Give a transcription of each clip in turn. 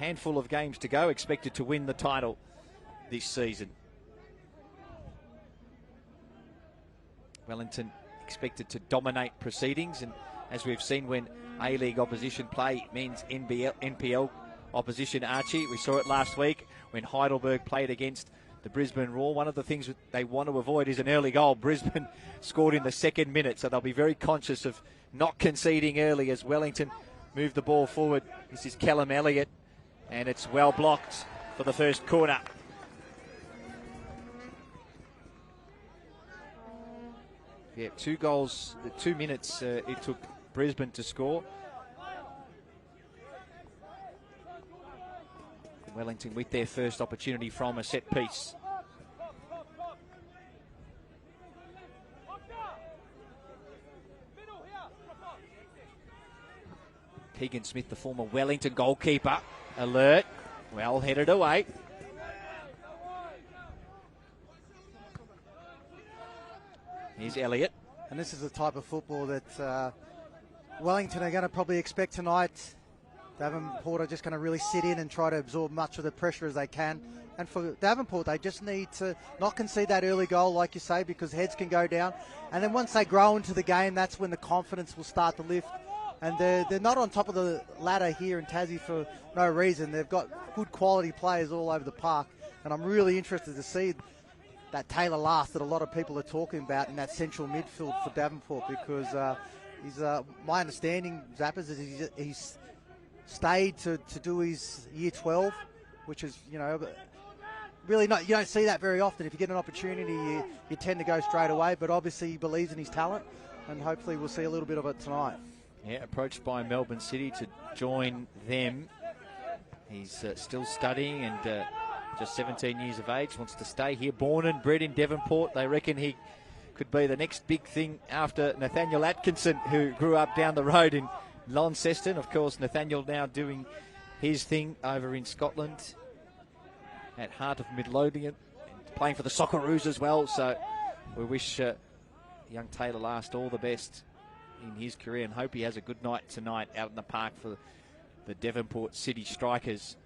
handful of games to go, expected to win the title this season. Wellington expected to dominate proceedings, and as we've seen when A-League opposition play men's NPL opposition, Archie, we saw it last week when Heidelberg played against the Brisbane Roar. One of the things they want to avoid is an early goal. Brisbane scored in the second minute, so they'll be very conscious of not conceding early as Wellington move the ball forward. This is Callum Elliott, and it's well blocked for the first corner. Yeah, 2 goals, 2 minutes it took Brisbane to score. Wellington with their first opportunity from a set piece. Keegan Smith, the former Wellington goalkeeper, alert, well headed away. Here's Elliott. And this is the type of football that Wellington are going to probably expect tonight. Devonport are just going to really sit in and try to absorb much of the pressure as they can. And for Devonport, they just need to not concede that early goal, like you say, because heads can go down. And then once they grow into the game, that's when the confidence will start to lift. And they're not on top of the ladder here in Tassie for no reason. They've got good quality players all over the park. And I'm really interested to see that Taylor Last that a lot of people are talking about in that central midfield for Devonport, because my understanding, Zappers, is he's stayed to do his year 12, which is, really not, you don't see that very often. If you get an opportunity, you tend to go straight away, but obviously he believes in his talent, and hopefully we'll see a little bit of it tonight. Yeah, approached by Melbourne City to join them. He's still studying and just 17 years of age, wants to stay here. Born and bred in Devonport. They reckon he could be the next big thing after Nathaniel Atkinson, who grew up down the road in Launceston. Of course, Nathaniel now doing his thing over in Scotland at Heart of Midlothian, and playing for the Socceroos as well. So we wish young Taylor Last all the best in his career and hope he has a good night tonight out in the park for the Devonport City Strikers.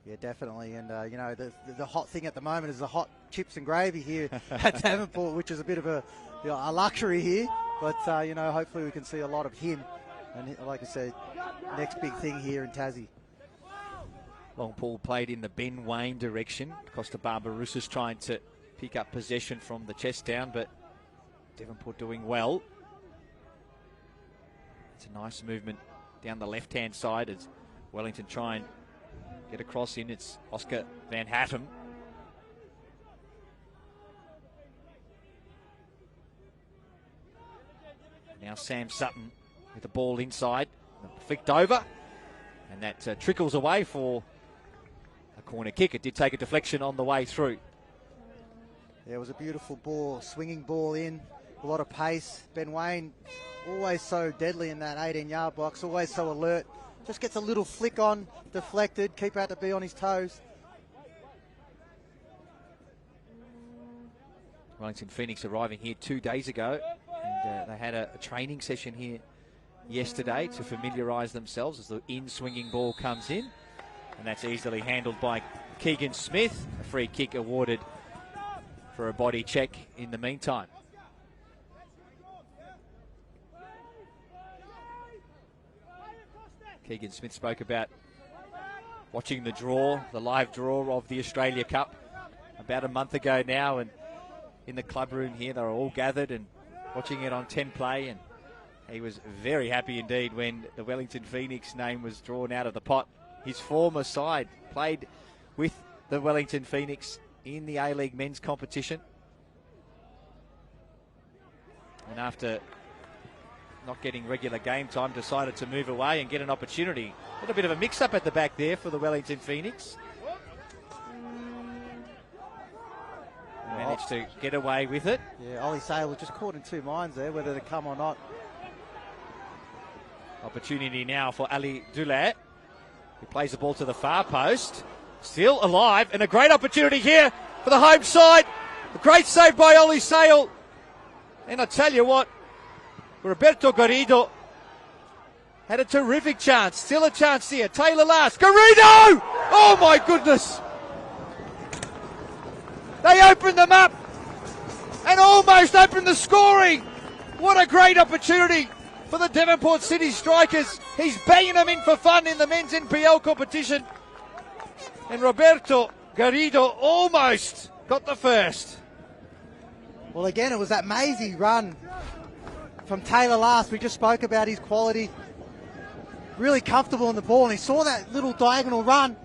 Yeah, definitely. And, the hot thing at the moment is the hot chips and gravy here at Devonport, which is a bit of a luxury here. But, hopefully we can see a lot of him. And like I said, next big thing here in Tassie. Long ball played in the Ben Wayne direction. Costa Barbarousa's trying to pick up possession from the chest down, but Devonport doing well. It's a nice movement down the left-hand side as Wellington try and get across in. It's Oscar Van Hattem. Now Sam Sutton with the ball inside, flicked over, and that trickles away for a corner kick. It did take a deflection on the way through. Yeah, it was a beautiful ball, swinging ball in, a lot of pace. Ben Wayne, always so deadly in that 18-yard box, always so alert. Just gets a little flick on, deflected, keeper had to be on his toes. Wellington Phoenix arriving here 2 days ago, and they had a training session here yesterday to familiarise themselves as the in-swinging ball comes in, and that's easily handled by Keegan Smith. A free kick awarded for a body check in the meantime. Keegan Smith spoke about watching the live draw of the Australia Cup about a month ago now, and in the club room here they were all gathered and watching it on 10 play, and he was very happy indeed when the Wellington Phoenix name was drawn out of the pot. His former side played with the Wellington Phoenix in the A-League men's competition, and after not getting regular game time, decided to move away and get an opportunity. A little bit of a mix-up at the back there for the Wellington Phoenix. Managed to get away with it. Yeah, Ollie Sale was just caught in two minds there, whether to come or not. Opportunity now for Ali Doulet, who plays the ball to the far post. Still alive, and a great opportunity here for the home side. A great save by Ollie Sale. And I tell you what, Roberto Garrido had a terrific chance. Still a chance here. Taylor last. Garrido! Oh my goodness! They opened them up and almost opened the scoring. What a great opportunity for the Devonport City Strikers. He's banging them in for fun in the men's NPL competition. And Roberto Garrido almost got the first. Well, again, it was that mazy run from Taylor last. We just spoke about his quality. Really comfortable in the ball, and he saw that little diagonal run.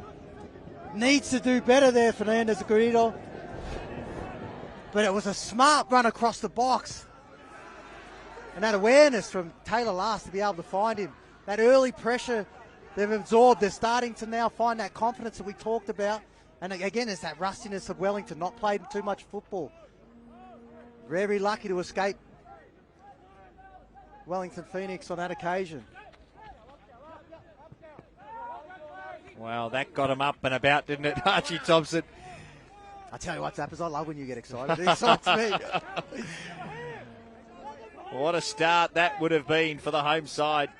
Needs to do better there, Fernandez Garrido. But it was a smart run across the box. And that awareness from Taylor last to be able to find him. That early pressure they've absorbed. They're starting to now find that confidence that we talked about. And again, it's that rustiness of Wellington, not playing too much football. Very lucky to escape Wellington Phoenix on that occasion. Well, that got him up and about, didn't it, Archie Thompson? I tell you what, Zappers, I love when you get excited. It excites me. What a start that would have been for the home side.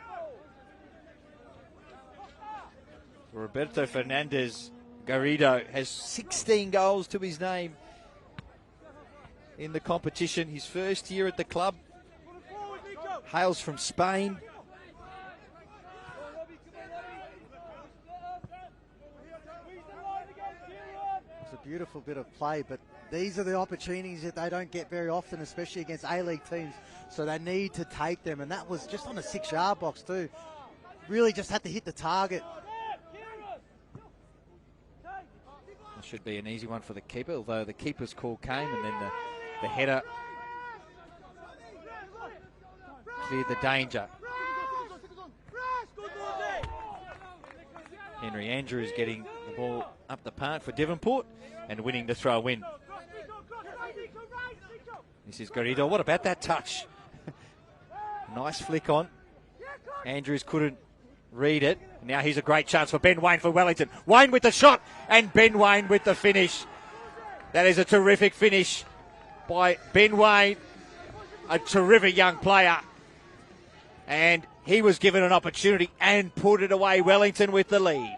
Roberto Fernandez Garrido has 16 goals to his name in the competition. His first year at the club. Hails from Spain. It's a beautiful bit of play, but these are the opportunities that they don't get very often, especially against A-League teams, so they need to take them, and that was just on a 6-yard box too. Really just had to hit the target. That should be an easy one for the keeper, although the keeper's call came and then the header cleared the danger. Henry Andrews getting the ball up the park for Devonport and winning the throw-in. This is Garrido. What about that touch? Nice flick on. Andrews couldn't read it. Now here's a great chance for Ben Wayne for Wellington. Wayne with the shot and Ben Wayne with the finish. That is a terrific finish by Ben Wayne, a terrific young player. And he was given an opportunity and put it away. Wellington with the lead.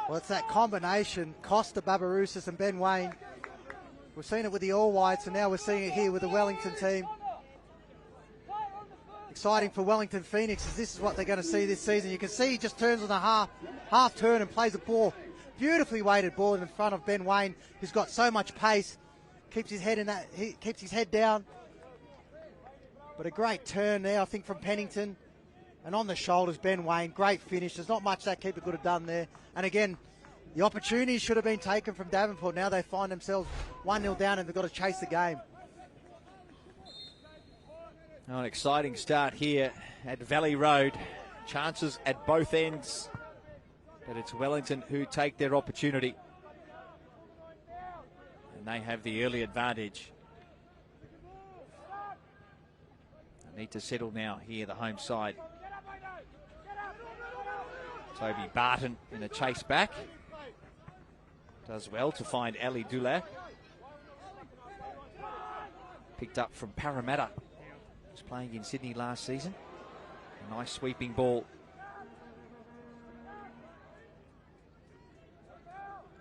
Well, it's that combination, Costa, Barbarouses and Ben Wayne. We've seen it with the All Whites, and now we're seeing it here with the Wellington team. Exciting for Wellington Phoenix, as this is what they're going to see this season. You can see he just turns on the half turn and plays a ball, beautifully weighted ball in front of Ben Wayne, who's got so much pace. Keeps his head down. But a great turn there, I think, from Pennington. And on the shoulders, Ben Wayne, great finish. There's not much that keeper could have done there. And again, the opportunity should have been taken from Devonport. Now they find themselves 1-0 down and they've got to chase the game. Oh, an exciting start here at Valley Road. Chances at both ends. But it's Wellington who take their opportunity. And they have the early advantage. They need to settle now here, the home side. Toby Barton in a chase back. Does well to find Ali Dula. Picked up from Parramatta. Was playing in Sydney last season. A nice sweeping ball.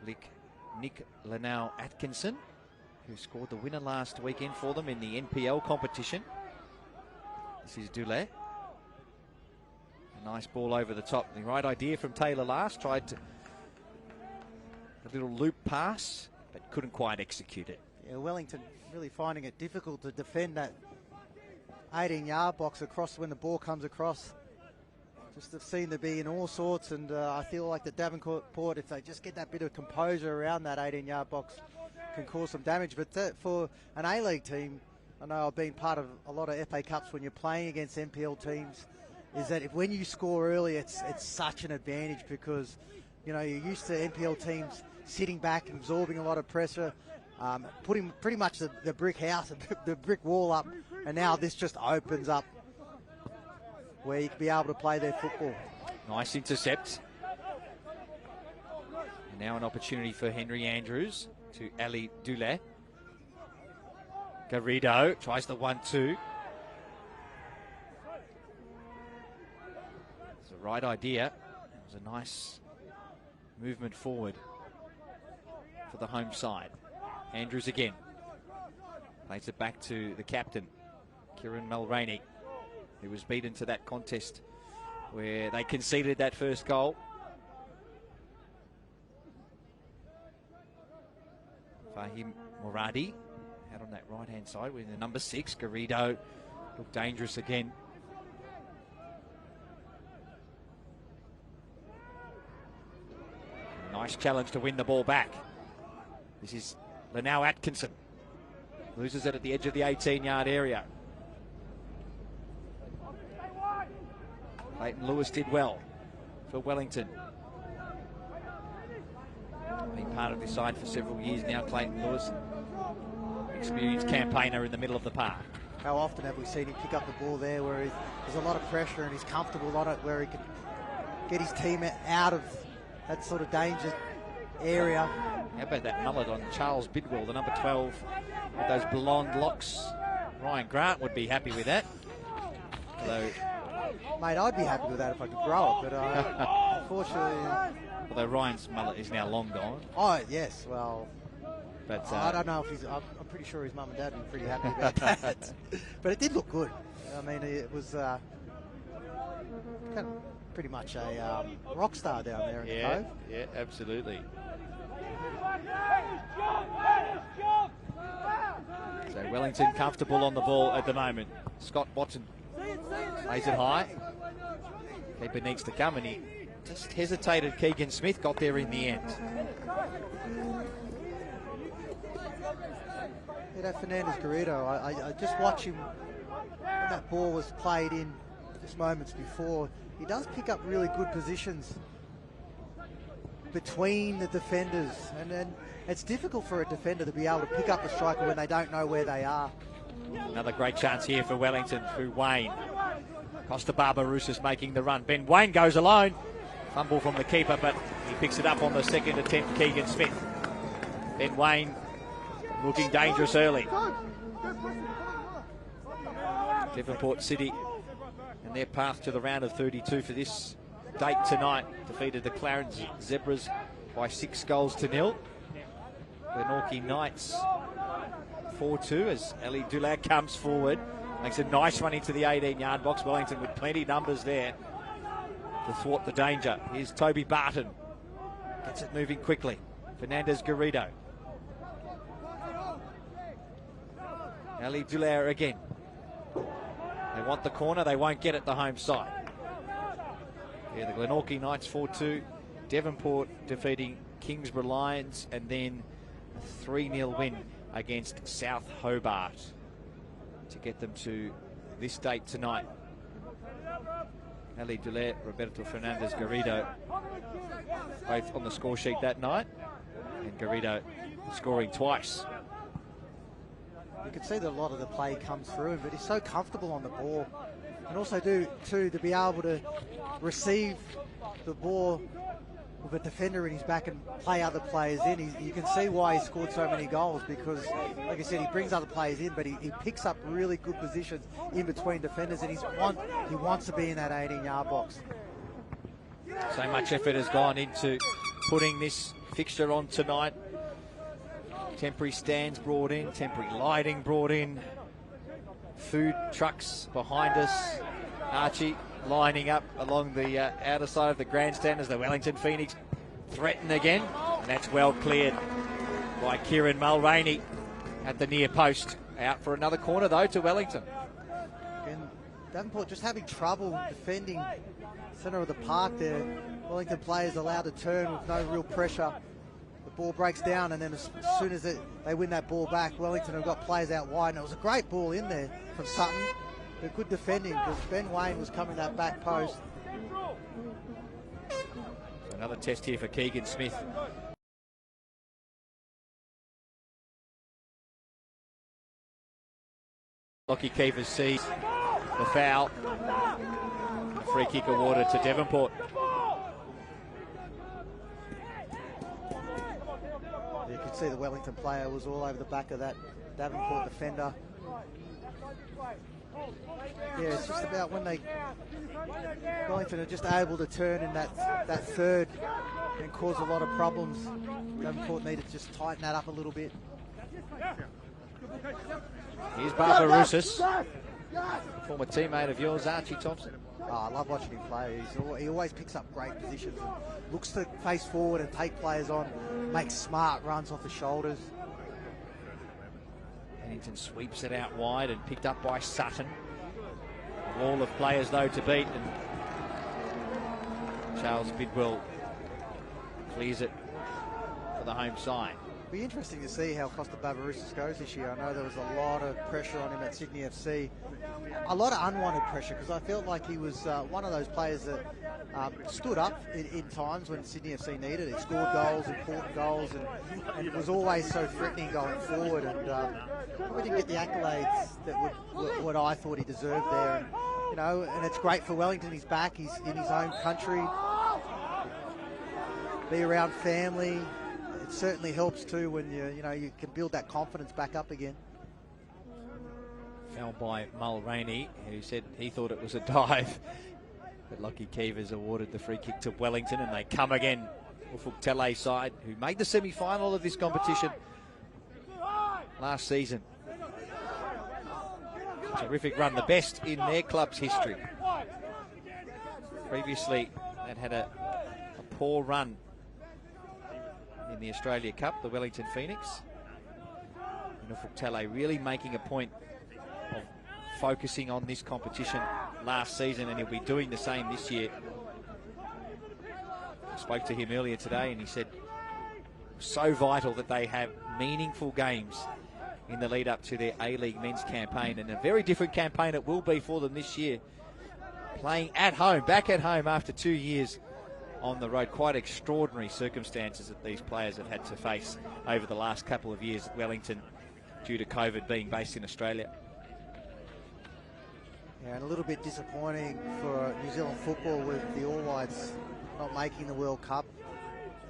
Nick Lanau Atkinson, who scored the winner last weekend for them in the NPL competition. This is Dule. A nice ball over the top. The right idea from Taylor last. Tried to a little loop pass, but couldn't quite execute it. Yeah, Wellington really finding it difficult to defend that 18-yard box across when the ball comes across. Just have seen to be in all sorts, and I feel like the Devonport, if they just get that bit of composure around that 18-yard box, can cause some damage. But for an A-League team, I know I've been part of a lot of FA Cups when you're playing against NPL teams, is that when you score early, it's such an advantage because, you know, you're used to NPL teams sitting back, absorbing a lot of pressure, putting pretty much the brick house, the brick wall up, and now this just opens up where you can be able to play their football. Nice intercept. And now an opportunity for Henry Andrews to Ali Dule. Garrido tries the 1-2. right idea. It was a nice movement forward for the home side. Andrews again. Plays it back to the captain, Kieran Mulroney, who was beaten to that contest where they conceded that first goal. Fahim Moradi out on that right-hand side with the number 6. Garrido looked dangerous again. Nice challenge to win the ball back. This is Lanau Atkinson. Loses it at the edge of the 18-yard area. Clayton Lewis did well for Wellington. Been part of the side for several years now, Clayton Lewis. Experienced campaigner in the middle of the park. How often have we seen him pick up the ball there where there's a lot of pressure and he's comfortable on it, where he can get his team out of that sort of danger area. How about that mullet on Charles Bidwell, the number 12, with those blonde locks? Ryan Grant would be happy with that. Although, mate, I'd be happy with that if I could grow it, but unfortunately... Although Ryan's mullet is now long gone. Oh, yes, well... But I don't know if he's... I'm pretty sure his mum and dad would be pretty happy about that. But it did look good. I mean, it was kind of pretty much a rock star down there in the Cove. Yeah, absolutely. So Wellington comfortable on the ball at the moment. Scott Watson lays it high. Keeper needs to come, and he just hesitated. Keegan Smith got there in the end. Yeah, that Fernandez Garrido, I just watch him when that ball was played in just moments before. He does pick up really good positions between the defenders, and then it's difficult for a defender to be able to pick up a striker when they don't know where they are. Another great chance here for Wellington through Wayne. Costa Barbarouses making the run. Ben Wayne goes alone. Fumble from the keeper, but he picks it up on the second attempt, Keegan Smith. Ben Wayne looking dangerous early. Devonport City and their path to the round of 32 for this date tonight defeated the Clarence Zebras by 6-0. Glenorchy Knights 4-2 as Ali Dulac comes forward, makes a nice run into the 18-yard box. Wellington with plenty of numbers there to thwart the danger. Here's Toby Barton, gets it moving quickly. Fernandez Garrido. Ali Dulac again. They want the corner, they won't get it the home side. Yeah, the Glenorchy Knights 4-2. Devonport defeating Kingsborough Lions, and then a 3-0 win against South Hobart to get them to this date tonight. Ali Dulac, Roberto Fernandez Garrido, both on the score sheet that night, and Garrido scoring twice. You can see that a lot of the play comes through him, but he's so comfortable on the ball. And also to be able to receive the ball with a defender in his back and play other players in. You can see why he scored so many goals, because, like I said, he brings other players in, but he picks up really good positions in between defenders, and he wants to be in that 18-yard box. So much effort has gone into putting this fixture on tonight. Temporary stands brought in, temporary lighting brought in, food trucks behind us. Archie lining up along the outer side of the grandstand as the Wellington Phoenix threaten again, and that's well cleared by Kieran Mulroney at the near post. Out for another corner though to Wellington. And Devonport just having trouble defending centre of the park there. Wellington players allowed to turn with no real pressure. The ball breaks down, and then as soon as they win that ball back, Wellington have got players out wide, and it was a great ball in there from Sutton. But good defending, because Ben Wayne was coming that back post. So another test here for Keegan Smith. Lockie Keefer sees the foul. A free kick awarded to Devonport. You could see the Wellington player was all over the back of that Devonport defender. Yeah, it's just about when Wellington are just able to turn in that third and cause a lot of problems. Devonport needed to just tighten that up a little bit. Here's Barbarousis, former teammate of yours, Archie Thompson. Oh, I love watching him play. He always picks up great positions and looks to face forward and take players on, makes smart runs off the shoulders. Pennington sweeps it out wide and picked up by Sutton. A wall of players though to beat, and Charles Bidwell clears it for the home side. It'll be interesting to see how Costa Barbarousis goes this year. I know there was a lot of pressure on him at Sydney FC. A lot of unwanted pressure, because I felt like he was one of those players that stood up in times when Sydney FC needed it. He scored goals, important goals, and was always so threatening going forward. And probably didn't get the accolades that what I thought he deserved there. And, you know, and it's great for Wellington. He's back. He's in his own country. Be around family. It certainly helps too when you can build that confidence back up again. Foul by Mulroney, who said he thought it was a dive. But Lockie Keever's awarded the free kick to Wellington, and they come again. Ufuk Tele side, who made the semi-final of this competition last season. Terrific run, the best in their club's history. Previously, that had a poor run in the Australia Cup, the Wellington Phoenix. And Ufuk Tele really making a point of focusing on this competition last season, and he'll be doing the same this year. I spoke to him earlier today, and he said so vital that they have meaningful games in the lead up to their A-League men's campaign, and a very different campaign it will be for them this year. Playing at home, back at home after 2 years on the road. Quite extraordinary circumstances that these players have had to face over the last couple of years at Wellington due to COVID being based in Australia. Yeah, and a little bit disappointing for New Zealand football with the All Whites not making the World Cup.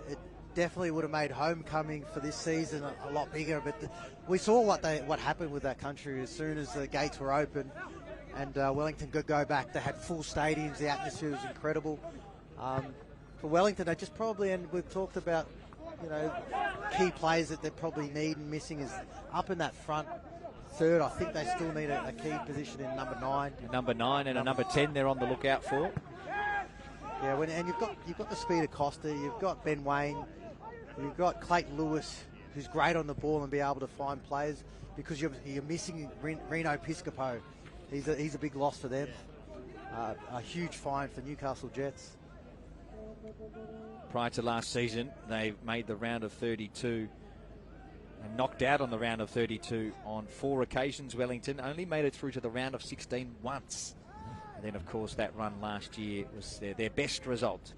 It definitely would have made homecoming for this season a lot bigger, but we saw what happened with that country as soon as the gates were open and Wellington could go back. They had full stadiums, the atmosphere was incredible. For Wellington, they just probably, and we've talked about, key players that they probably need and missing is up in that front third. I think they still need a key position in number 9. Number 9 and a number 10 they're on the lookout for. Yeah, and you've got the speed of Costa, you've got Ben Wayne, you've got Clayton Lewis, who's great on the ball and be able to find players, because you're missing Reno Piscopo. He's a big loss for them. A huge find for Newcastle Jets. Prior to last season, they made the round of 32 and knocked out on the round of 32 on 4 occasions. Wellington only made it through to the round of 16 once. And then, of course, that run last year was their best result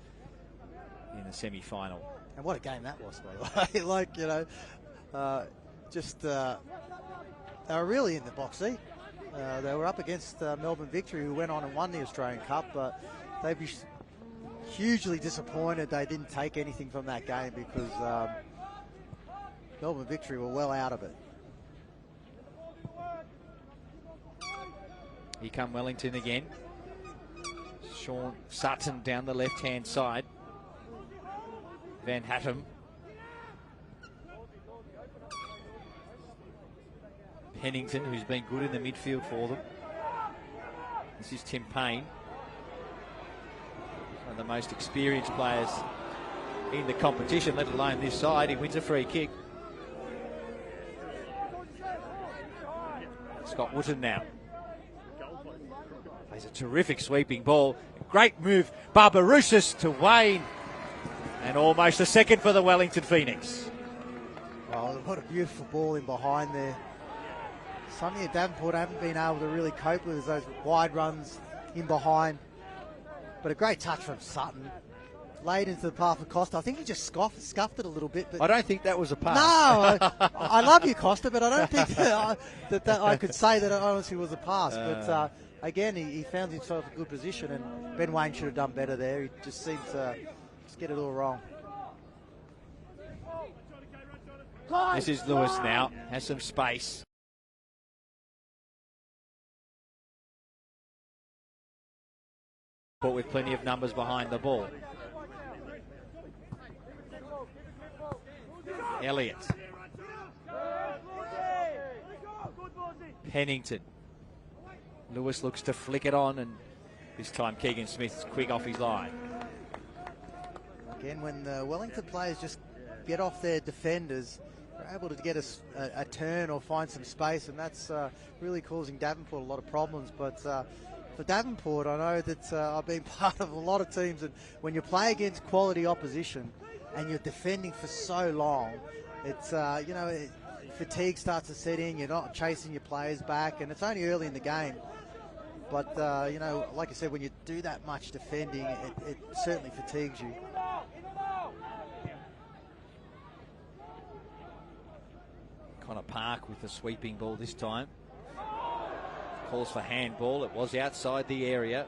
in the semi-final. And what a game that was, by the way. They were really in the box seat. They were up against Melbourne Victory, who went on and won the Australian Cup, but they'd be hugely disappointed they didn't take anything from that game, because Melbourne Victory were well out of it. Here come Wellington again. Sean Sutton down the left-hand side. Van Hattem. Pennington, who's been good in the midfield for them. This is Tim Payne, one of the most experienced players in the competition, let alone this side. He wins a free kick. Scott Wootton now. Plays a terrific sweeping ball. Great move. Barbarousis to Wayne. And almost a second for the Wellington Phoenix. Oh, what a beautiful ball in behind there. Something that Devonport haven't been able to really cope with is those wide runs in behind. But a great touch from Sutton. Laid into the path of Costa. I think he just scuffed it a little bit. But I don't think that was a pass. No, I love you, Costa, but I don't think that I could say that it honestly was a pass. But again, he found himself a good position, and Ben Wayne should have done better there. He just seems to just get it all wrong. This is Lewis now. Has some space. Devonport with plenty of numbers behind the ball. Elliott. Pennington. Lewis looks to flick it on, and this time Keegan Smith's quick off his line. Again, when the Wellington players just get off their defenders, they're able to get a turn or find some space, and that's really causing Devonport a lot of problems. But for Devonport, I know that I've been part of a lot of teams, and when you play against quality opposition and you're defending for so long, it's fatigue starts to set in. You're not chasing your players back, and it's only early in the game. But like I said, when you do that much defending, it certainly fatigues you. Connor Park with the sweeping ball this time. Calls for handball. It was outside the area.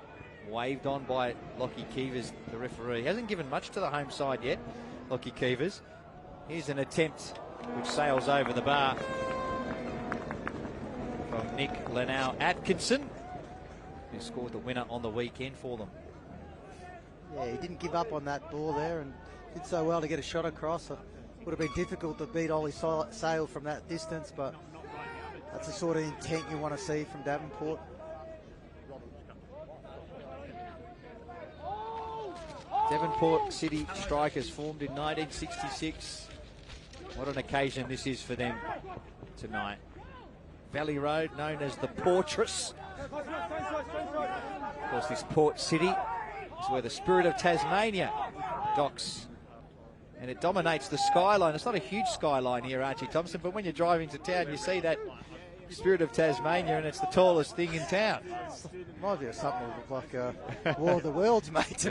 Waved on by Lockie Keevers, the referee. Hasn't given much to the home side yet, Lockie Keevers. Here's an attempt which sails over the bar from Nick Lenau-Atkinson, who scored the winner on the weekend for them. Yeah, he didn't give up on that ball there and did so well to get a shot across. It would have been difficult to beat Ollie Sale from that distance, but that's the sort of intent you want to see from Devonport. Devonport City Strikers formed in 1966. What an occasion this is for them tonight. Valley Road, known as the Portress. Of course, this Port City is where the Spirit of Tasmania docks. And it dominates the skyline. It's not a huge skyline here, Archie Thompson, but when you're driving to town, you see that Spirit of Tasmania, and it's the tallest thing in town. Might be something that look like War of the Worlds, mate.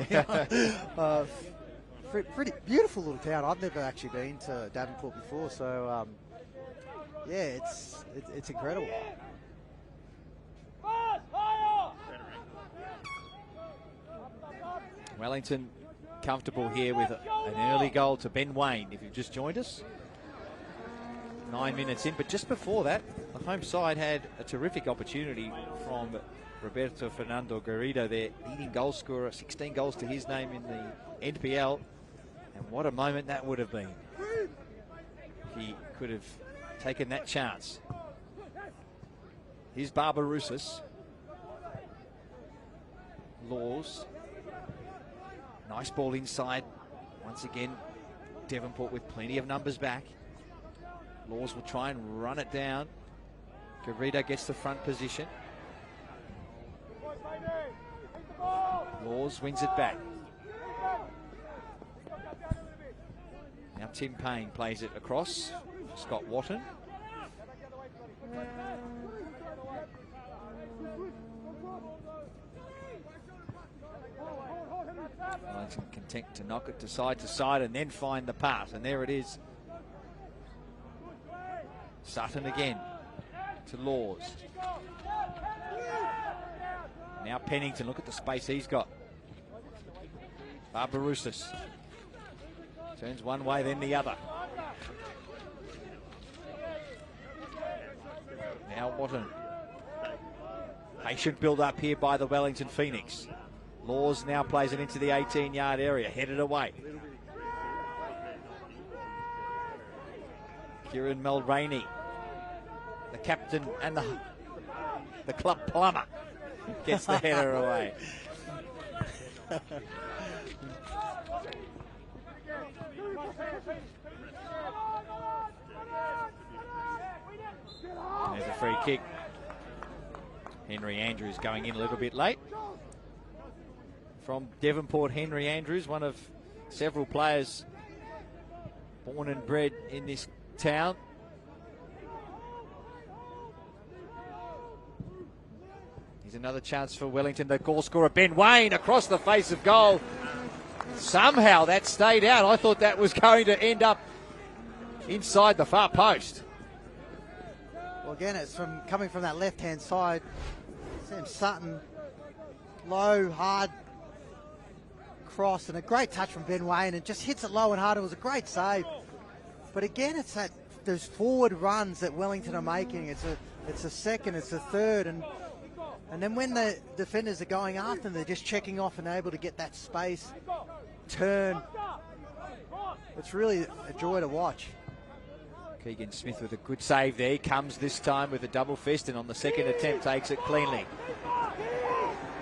Pretty beautiful little town. I've never actually been to Devonport before, so yeah, it's incredible. Wellington comfortable here with an early goal to Ben Wayne, if you've just joined us. 9 minutes in, but just before that, the home side had a terrific opportunity from Roberto Fernando Garrido, their leading goal scorer, 16 goals to his name in the NPL. And what a moment that would have been. He could have taken that chance. Here's Barbarousis. Laws. Nice ball inside. Once again, Devonport with plenty of numbers back. Laws will try and run it down. Garrido gets the front position. Laws wins it back. Now Tim Payne plays it across. Scott Watton. Wellington content to knock it to side and then find the pass. And there it is. Sutton again to Laws. Now Pennington, look at the space he's got. Barbarousis turns one way, then the other. Now Watton. Patient build up here by the Wellington Phoenix. Laws now plays it into the 18-yard area, headed away. Kieran Mulroney, the captain and the club plumber, gets the header away. There's a free kick. Henry Andrews going in a little bit late. From Devonport, Henry Andrews, one of several players born and bred in this town. Here's another chance for Wellington. The goal scorer, Ben Wayne, across the face of goal. Somehow that stayed out. I thought that was going to end up inside the far post. Well, again, it's coming from that left-hand side. Sam Sutton, low, hard cross, and a great touch from Ben Wayne, and just hits it low and hard. It was a great save. But again, it's those forward runs that Wellington are making. It's a second, it's a third, and And then when the defenders are going after them, they're just checking off and able to get that space, turn. It's really a joy to watch. Keegan Smith with a good save there. He comes this time with a double fist, and on the second attempt takes it cleanly.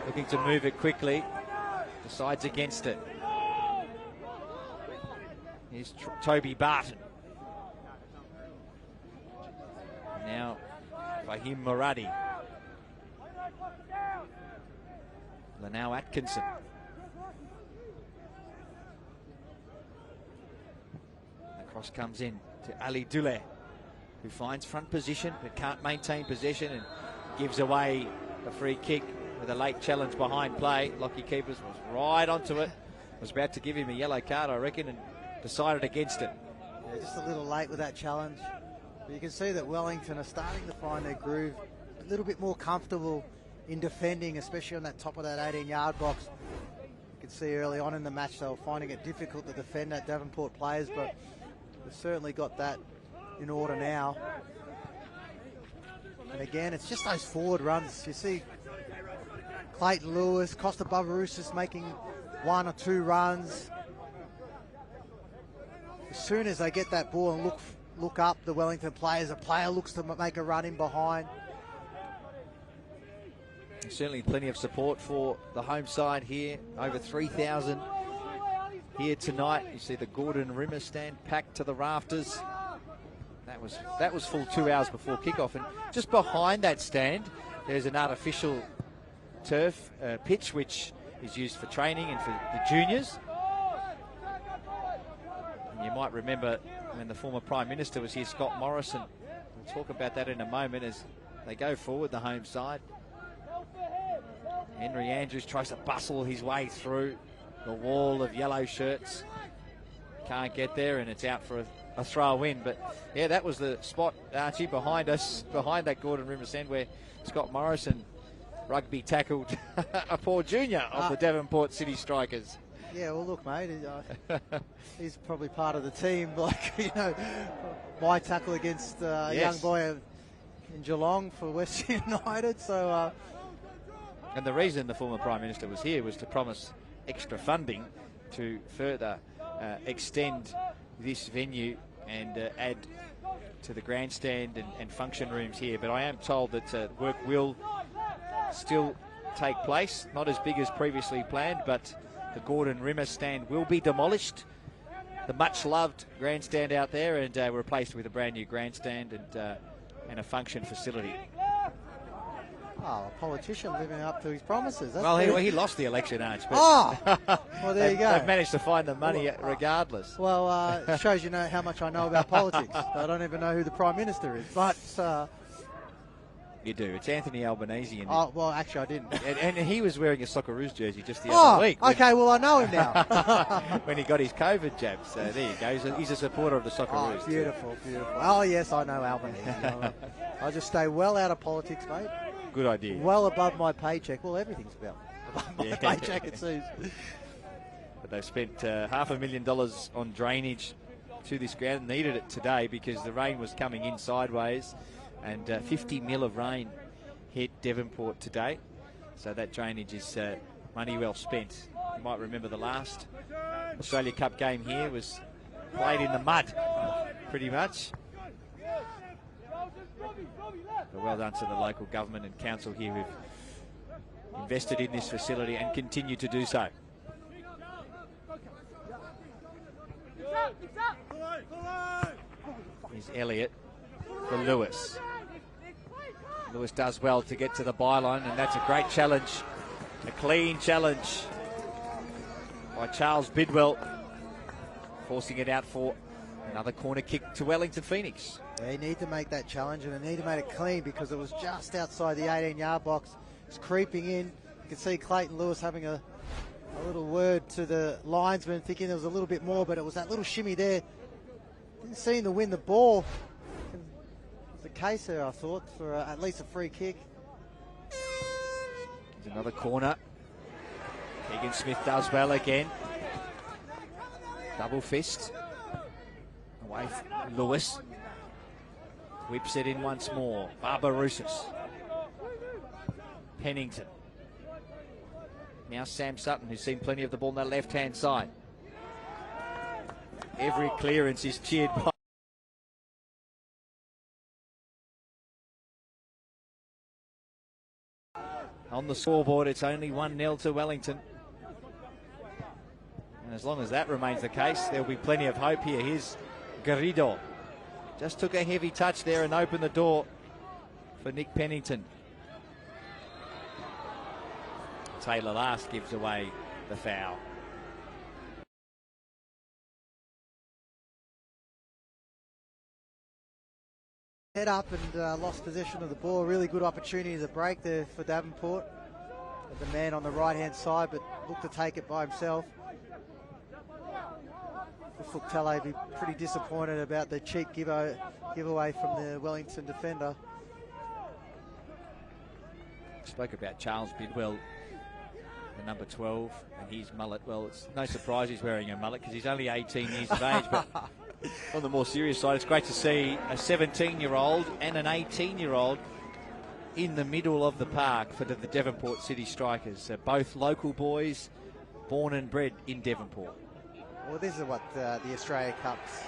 Looking to move it quickly. Decides against it. Here's Toby Barton. Now Fahim Muradi. Lanau Atkinson. The cross comes in to Ali Dule, who finds front position but can't maintain possession and gives away a free kick with a late challenge behind play. Lockie Keepers was right onto it. Was about to give him a yellow card, I reckon, and decided against it. Yeah, just a little late with that challenge. But you can see that Wellington are starting to find their groove, a little bit more comfortable in defending, especially on that top of that 18-yard box. You could see early on in the match they were finding it difficult to defend that Devonport players, but they've certainly got that in order now. And again, it's just those forward runs. You see Clayton Lewis, Costa Barbarousis making 1 or 2 runs. As soon as they get that ball and look up, the Wellington players, a player looks to make a run in behind. Certainly plenty of support for the home side here. Over 3,000 here tonight. You see the Gordon Rimmer stand packed to the rafters. That was full 2 hours before kickoff, and just behind that stand there's an artificial turf pitch which is used for training and for the juniors. And you might remember when the former Prime Minister was here, Scott Morrison. We'll talk about that in a moment as they go forward, the home side. Henry Andrews tries to bustle his way through the wall of yellow shirts. Can't get there, and it's out for a throw in. But yeah, that was the spot, Archie, behind us, behind that Gordon Rimmer stand, where Scott Morrison rugby tackled a poor junior of the Devonport City Strikers. Yeah, well, look, mate, he's probably part of the team. Like, you know, my tackle against a young boy in Geelong for West United. So. And the reason the former Prime Minister was here was to promise extra funding to further extend this venue and add to the grandstand and function rooms here. But I am told that work will still take place, not as big as previously planned, but the Gordon Rimmer stand will be demolished. The much-loved grandstand out there, and replaced with a brand new grandstand and a function facility. Oh, a politician living up to his promises. That's well, he lost the election, Arch. But well, there you go. They've managed to find the money regardless. Well, it shows you know how much I know about politics. I don't even know who the Prime Minister is. But you do. It's Anthony Albanese. Oh, well, actually, I didn't. And he was wearing a Socceroos jersey just the other week. Okay, well, I know him now. When he got his COVID jab. So there you go. He's a supporter of the Socceroos. Oh, beautiful, beautiful. Oh, yes, I know Albanese. I just stay well out of politics, mate. Good idea. Well above my paycheck. Well, everything's about above my paycheck, it seems. But they've spent $500,000 on drainage to this ground. Needed it today because the rain was coming in sideways, and 50 mil of rain hit Devonport today. So that drainage is money well spent. You might remember the last Australia Cup game here was played in the mud, pretty much. So well done to the local government and council here who've invested in this facility and continue to do so. Here's Elliott for Lewis. Lewis does well to get to the byline, and that's a great challenge. A clean challenge by Charles Bidwell, forcing it out for another corner kick to Wellington Phoenix. They need to make that challenge, and they need to make it clean because it was just outside the 18-yard box. It's creeping in. You can see Clayton Lewis having a little word to the linesman, thinking there was a little bit more, but it was that little shimmy there. Didn't seem to win the ball. It was the case there, I thought, for at least a free kick. There's another corner. Keegan Smith does well again. Double fist. Away from Lewis. Whips it in once more. Barbarousis. Pennington. Now Sam Sutton, who's seen plenty of the ball on the left-hand side. Every clearance is cheered by. On the scoreboard, it's only 1-0 to Wellington. And as long as that remains the case, there'll be plenty of hope here. Here's Garrido. Just took a heavy touch there and opened the door for Nick Pennington. Taylor Last gives away the foul. Head up and lost possession of the ball. Really good opportunity to break there for Devonport. The man on the right-hand side, but looked to take it by himself. Fuktele be pretty disappointed about the cheap giveaway from the Wellington defender. Spoke about Charles Bidwell, the number 12, and his mullet. Well, it's no surprise he's wearing a mullet because he's only 18 years of age, but on the more serious side, it's great to see a 17-year-old and an 18-year-old in the middle of the park for the Devonport City Strikers. Both local boys, born and bred in Devonport. Well, this is what the Australia Cup's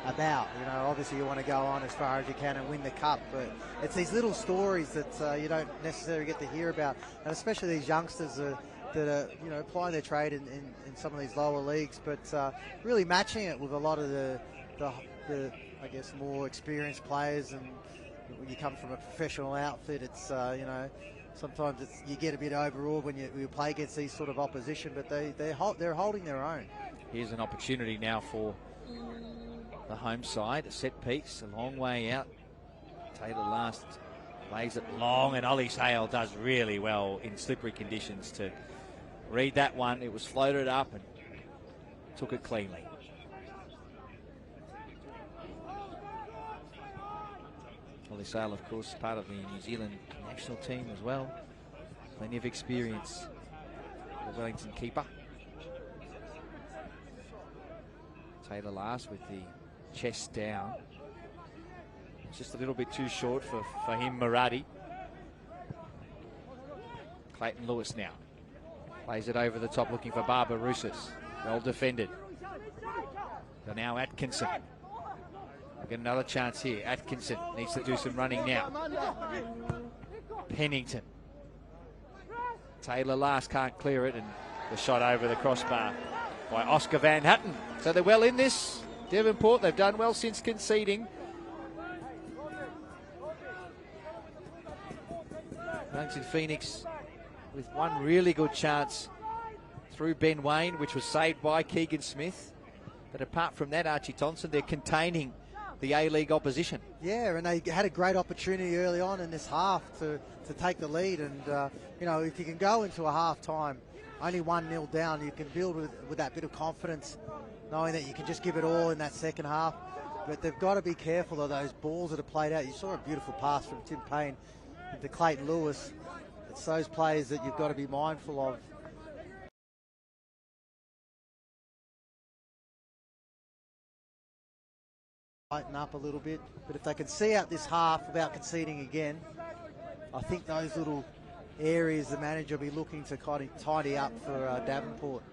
about. You know, obviously you want to go on as far as you can and win the cup, but it's these little stories that you don't necessarily get to hear about, and especially these youngsters that are, you know, applying their trade in some of these lower leagues, but really matching it with a lot of the I guess more experienced players. And when you come from a professional outfit, it's you know, sometimes you get a bit overawed when you play against these sort of opposition, but they're holding their own. Here's an opportunity now for the home side. A set piece, a long way out. Taylor Last lays it long, and Ollie Sale does really well in slippery conditions to read that one. It was floated up and took it cleanly. Ollie Sale, of course, part of the New Zealand national team as well. Plenty of experience. The Wellington keeper. Taylor Last with the chest down. It's just a little bit too short for him, Murati. Clayton Lewis now. Plays it over the top looking for Barbarousis. Well defended. So now Atkinson. We'll get another chance here. Atkinson needs to do some running now. Pennington. Taylor Last can't clear it, and the shot over the crossbar by Oscar Van Houten. So they're well in this. Devonport, they've done well since conceding. Wellington Phoenix with one really good chance through Ben Wayne, which was saved by Keegan Smith. But apart from that, Archie Thompson, they're containing the A-League opposition. Yeah, and they had a great opportunity early on in this half to take the lead. And, you know, if you can go into a half-time only 1-0 down, you can build with that bit of confidence, knowing that you can just give it all in that second half. But they've got to be careful of those balls that are played out. You saw a beautiful pass from Tim Payne into Clayton Lewis. It's those players that you've got to be mindful of. Tighten up a little bit, but if they can see out this half without conceding again, I think those little areas the manager will be looking to kind of tidy up for Devonport.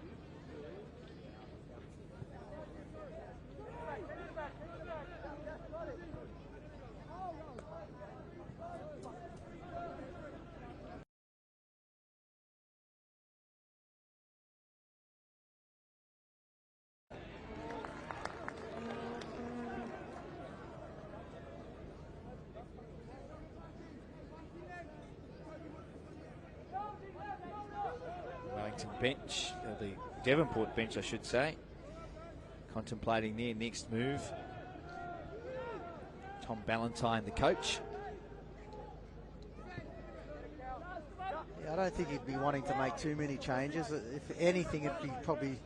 Bench, the Devonport bench I should say, contemplating their next move. Tom Ballantyne, the coach. Yeah, I don't think he'd be wanting to make too many changes. If anything, it'd be probably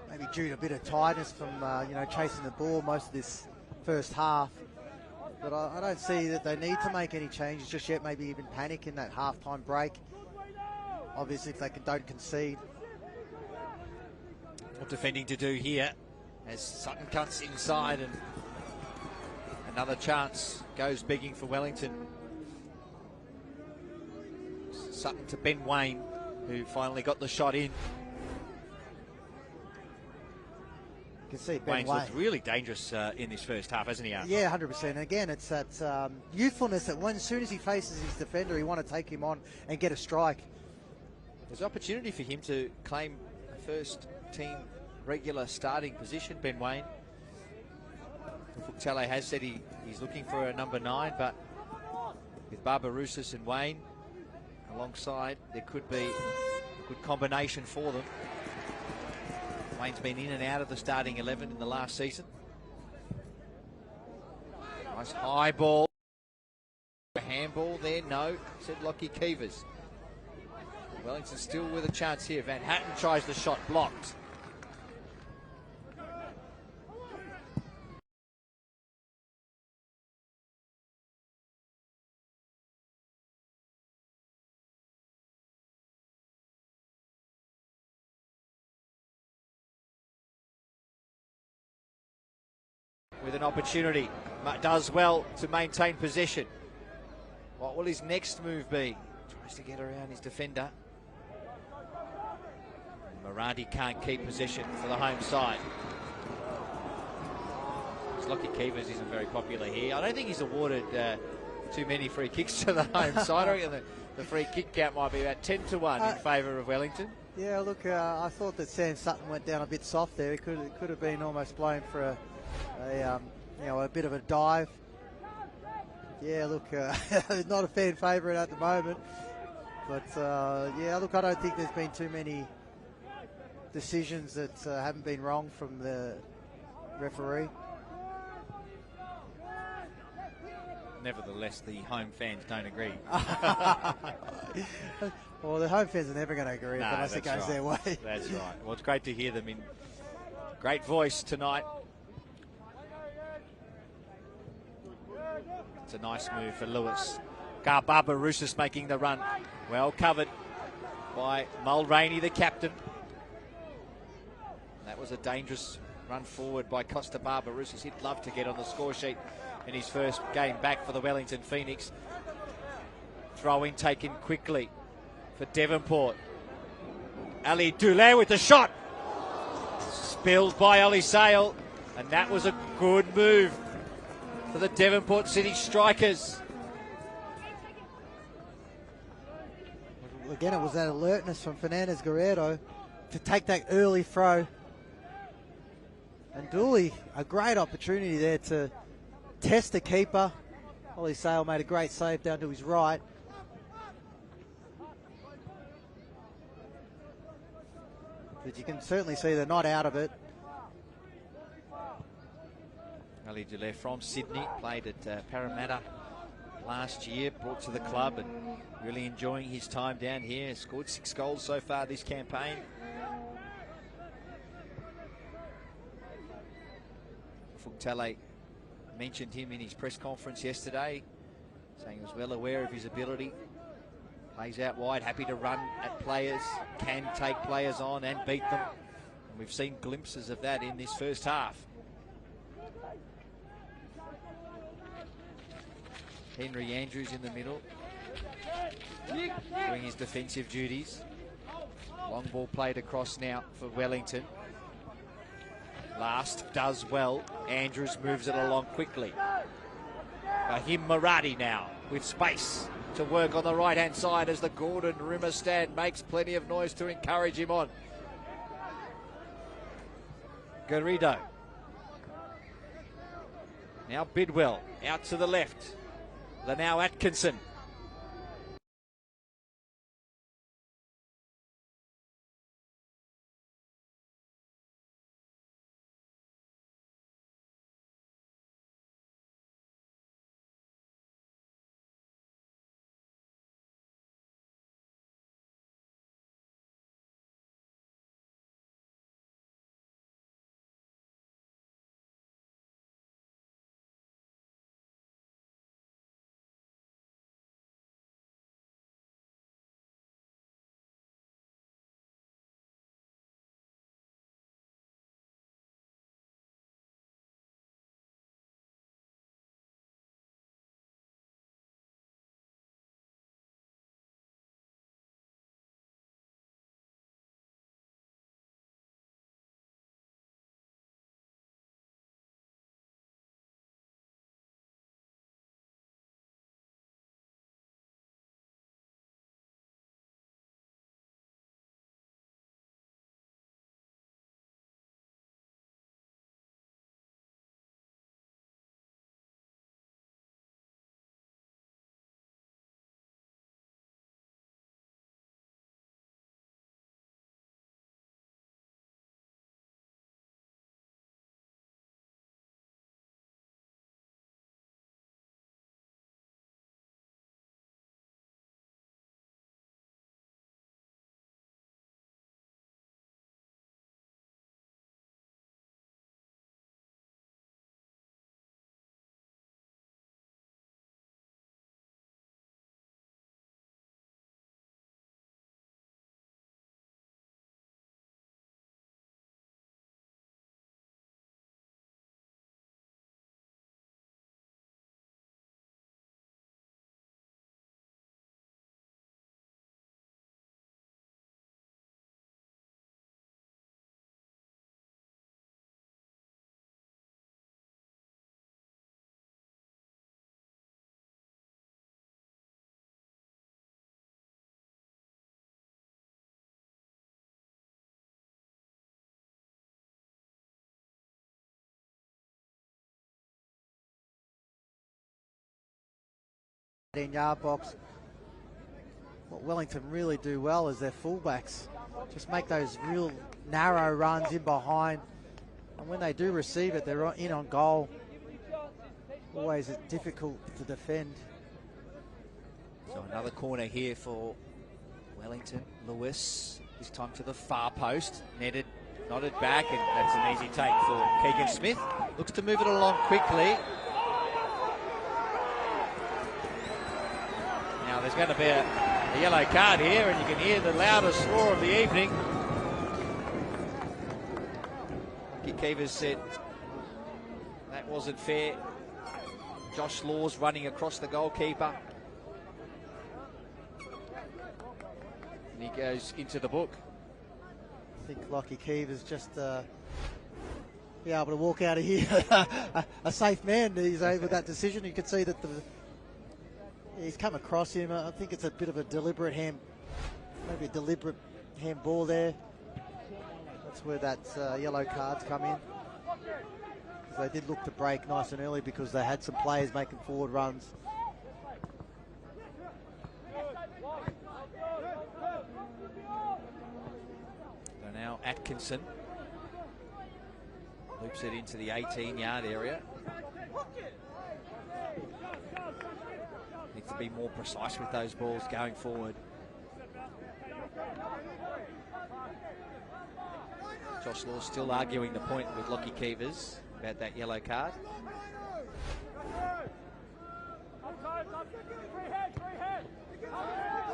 maybe due to a bit of tiredness from you know, chasing the ball most of this first half. But I don't see that they need to make any changes just yet. Maybe even panic in that half-time break. Obviously, if they don't concede. What defending to do here as Sutton cuts inside, and another chance goes begging for Wellington. Sutton to Ben Wayne, who finally got the shot in. You can see Ben Wayne's Wayne looked really dangerous in this first half, hasn't he, Art? Yeah, 100%. Again, it's that youthfulness that as soon as he faces his defender, he want to take him on and get a strike. There's opportunity for him to claim a first team regular starting position, Ben Wayne. Fuktale has said he's looking for a number 9, but with Barbarousis and Wayne alongside, there could be a good combination for them. Wayne's been in and out of the starting 11 in the last season. Nice high ball. A handball there, no, said Lockie Keevers. Wellington still with a chance here. Van Hatten tries the shot, blocked. With an opportunity, does well to maintain possession. What will his next move be? Tries to get around his defender. Maradi can't keep possession for the home side. Lockie Keevers isn't very popular here. I don't think he's awarded too many free kicks to the home side. I reckon the free kick count might be about 10-1 in favour of Wellington. Yeah, look, I thought that Sam Sutton went down a bit soft there. It could have been almost blown for a bit of a dive. Yeah, look, not a fan favourite at the moment. But, yeah, look, I don't think there's been too many decisions that haven't been wrong from the referee. Nevertheless, the home fans don't agree. Well, the home fans are never going to agree unless it goes their way. That's right. Well, it's great to hear them in great voice tonight. It's a nice move for Lewis. Barbarousis making the run. Well covered by Mulroney, the captain. That was a dangerous run forward by Costa Barbarousis. He'd love to get on the score sheet in his first game back for the Wellington Phoenix. Throw-in taken quickly for Devonport. Ali Doulé with the shot. Spilled by Ollie Sale. And that was a good move for the Devonport City strikers. Again, it was that alertness from Fernandez Guerrero to take that early throw. And Dooley, a great opportunity there to test the keeper. Ollie Sale made a great save down to his right. But you can certainly see they're not out of it. Ali Doulé from Sydney, played at Parramatta last year, brought to the club and really enjoying his time down here. Scored 6 goals so far this campaign. Fuktale mentioned him in his press conference yesterday, saying he was well aware of his ability. Plays out wide, happy to run at players, can take players on and beat them. And we've seen glimpses of that in this first half. Henry Andrews in the middle, doing his defensive duties. Long ball played across now for Wellington. Last does well. Andrews moves it along quickly. Rahim Maradi now with space to work on the right-hand side as the Gordon Rimmer stand makes plenty of noise to encourage him on. Garrido. Now Bidwell out to the left. Now Atkinson. 18-yard box. What Wellington really do well is their fullbacks just make those real narrow runs in behind, and when they do receive it, they're in on goal. Always difficult to defend. So another corner here for Wellington. Lewis, this time to the far post, netted, nodded back, and that's an easy take for Keegan Smith. Looks to move it along quickly. Now there's going to be a yellow card here, and you can hear the loudest roar of the evening. Keevers said that wasn't fair. Josh Laws running across the goalkeeper. And he goes into the book. I think Lockie Keevers just be able to walk out of here a safe man. He's able with that decision. You can see that he's come across him. I think it's a bit of a deliberate maybe a deliberate handball there. That's where that yellow cards come in. They did look to break nice and early because they had some players making forward runs. So now Atkinson loops it into the 18-yard area. Needs to be more precise with those balls going forward. Josh Law still arguing the point with Lockie Keevers about that yellow card.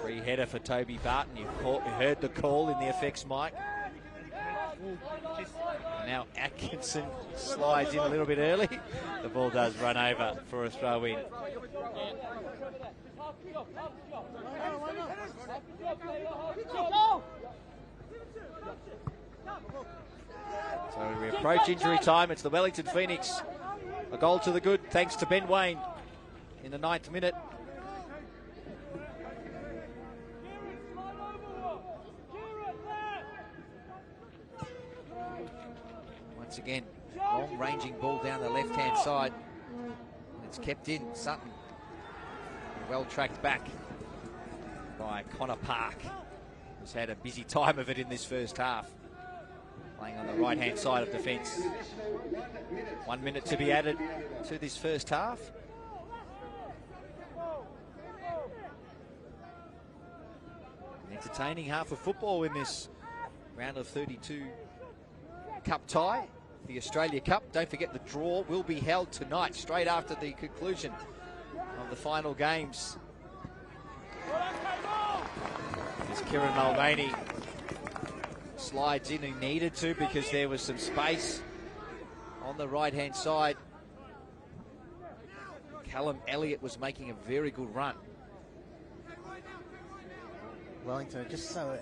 Free header for Toby Barton. You heard the call in the effects mic. Now Atkinson slides in a little bit early. The ball does run over for a throw in. So we approach injury time. It's the Wellington Phoenix. A goal to the good thanks to Ben Wayne in the 9th minute. Once again, long-ranging ball down the left-hand side. It's kept in. Sutton, well tracked back by Connor Park, who's had a busy time of it in this first half. Playing on the right-hand side of defence. 1 minute to be added to this first half. An entertaining half of football in this round of 32 Cup tie, the Australia Cup. Don't forget the draw will be held tonight, straight after the conclusion of the final games. As Kieran Mulvaney slides in, he needed to because there was some space on the right-hand side. Callum Elliott was making a very good run. Wellington just so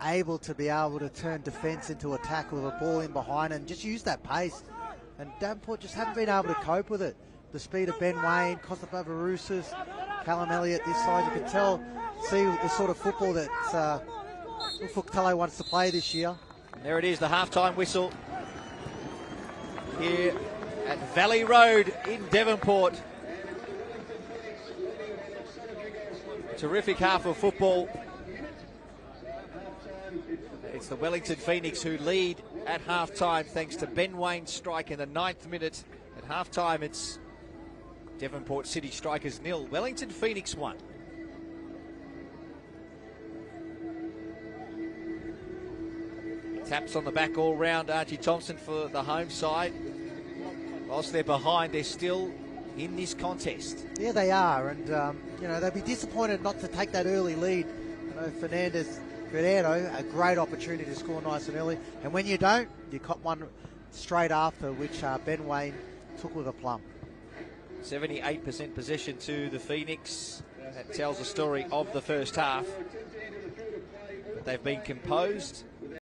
able to be able to turn defence into attack with a ball in behind and just use that pace. And Devonport just haven't been able to cope with it. The speed of Ben Wayne, Kostapavaroussis, Callum Elliott this side, you can tell, see the sort of football that Fuktalo wants to play this year. And there it is, the half-time whistle here at Valley Road in Devonport. Terrific half of football. It's the Wellington Phoenix who lead at half-time thanks to Ben Wayne's strike in the 9th minute. At half-time, it's Devonport City Strikers 0, Wellington Phoenix 1. Taps on the back all round, Archie Thompson for the home side. Whilst they're behind, they're still in this contest. Yeah, they are, and they'll be disappointed not to take that early lead. Fernandez Guerrero, a great opportunity to score nice and early, and when you don't, you cop one straight after, which Ben Wayne took with a plum. 78% possession to the Phoenix. That tells the story of the first half. But they've been composed.